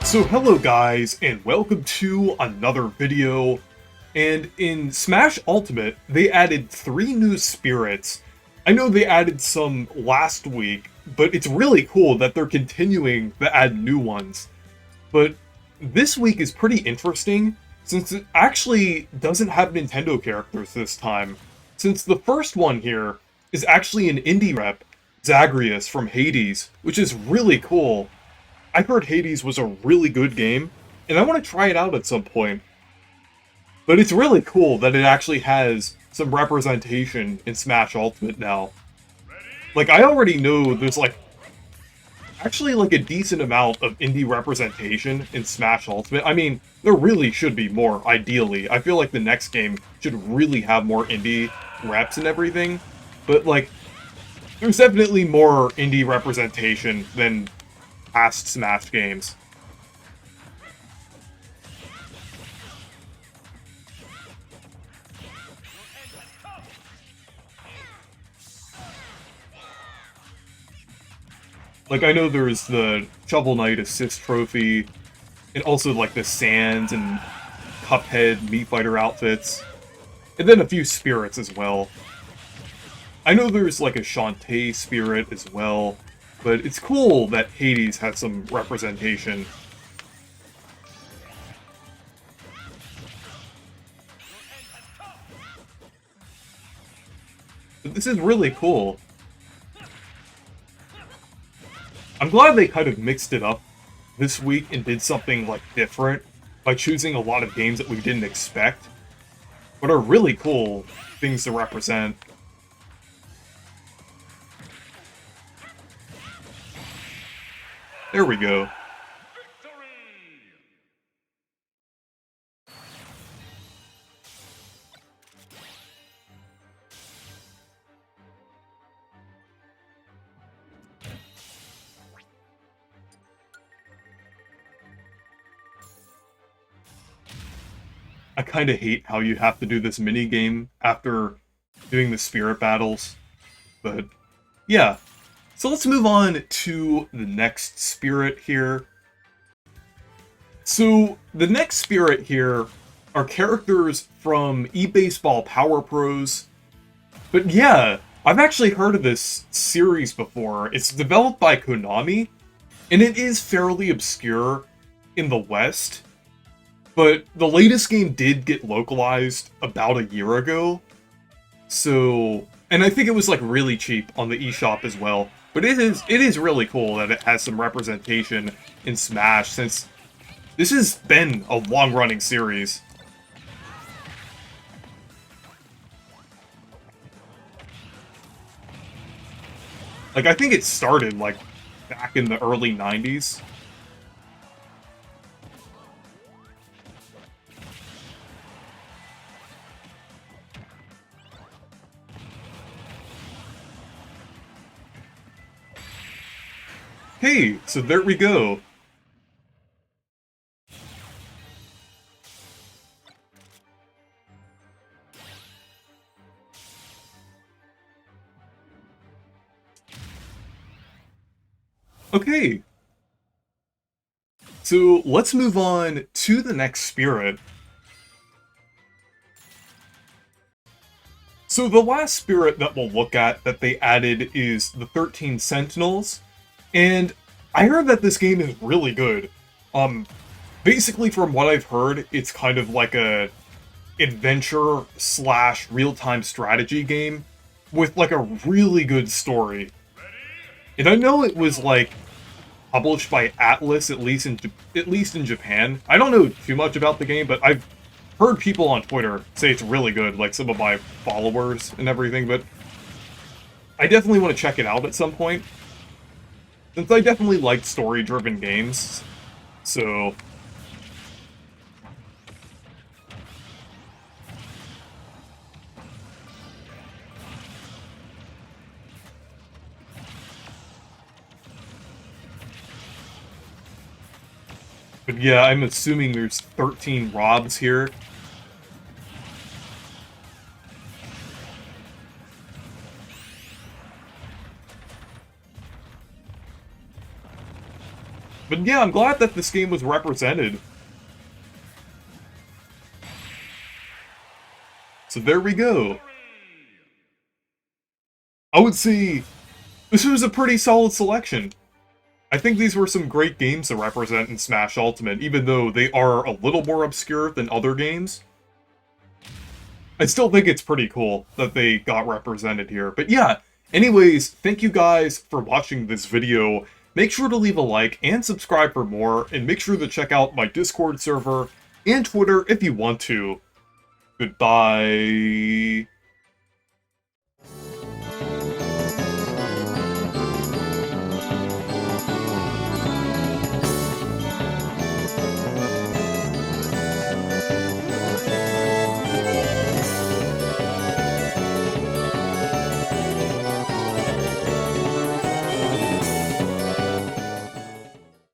So hello guys, and welcome to another video. And in Smash Ultimate, they added 3 new spirits. I know they added some last week, but it's really cool that they're continuing to add new ones. But this week is pretty interesting, since it actually doesn't have Nintendo characters this time. Since the first one here is actually an indie rep, Zagreus from Hades, which is really cool. I heard Hades was a really good game, and I want to try it out at some point. But it's really cool that it actually has some representation in Smash Ultimate now. Like, I already know there's, actually, a decent amount of indie representation in Smash Ultimate. I mean, there really should be more, ideally. I feel like the next game should really have more indie reps and everything. But, there's definitely more indie representation than past Smash games. Like, I know there's the Shovel Knight Assist Trophy, and also, the Sands and Cuphead Meat Fighter outfits, and then a few spirits as well. I know there's, a Shantae spirit as well, but it's cool that Hades has some representation. But this is really cool. I'm glad they kind of mixed it up this week and did something, different by choosing a lot of games that we didn't expect, but are really cool things to represent. There we go. I kind of hate how you have to do this mini-game after doing the spirit battles, but yeah. So let's move on to the next spirit here. So the next spirit here are characters from eBaseball Power Pros. But yeah, I've actually heard of this series before. It's developed by Konami, and it is fairly obscure in the West. But the latest game did get localized about a year ago. So, and I think it was really cheap on the eShop as well. But it is really cool that it has some representation in Smash, since this has been a long-running series. I think it started, back in the early 90s. Hey, so there we go. Okay. So let's move on to the next spirit. So the last spirit that we'll look at that they added is the 13 Sentinels. And I heard that this game is really good. Basically from what I've heard, it's kind of like a adventure slash real-time strategy game with a really good story. And I know it was published by Atlas, at least in Japan. I don't know too much about the game, but I've heard people on Twitter say it's really good, some of my followers and everything, but I definitely want to check it out at some point. Since I definitely like story-driven games, so... But yeah, I'm assuming there's 13 Robs here. But yeah, I'm glad that this game was represented. So there we go. I would say this was a pretty solid selection. I think these were some great games to represent in Smash Ultimate, even though they are a little more obscure than other games. I still think it's pretty cool that they got represented here. But yeah, anyways, thank you guys for watching this video. Make sure to leave a like and subscribe for more, and make sure to check out my Discord server and Twitter if you want to. Goodbye.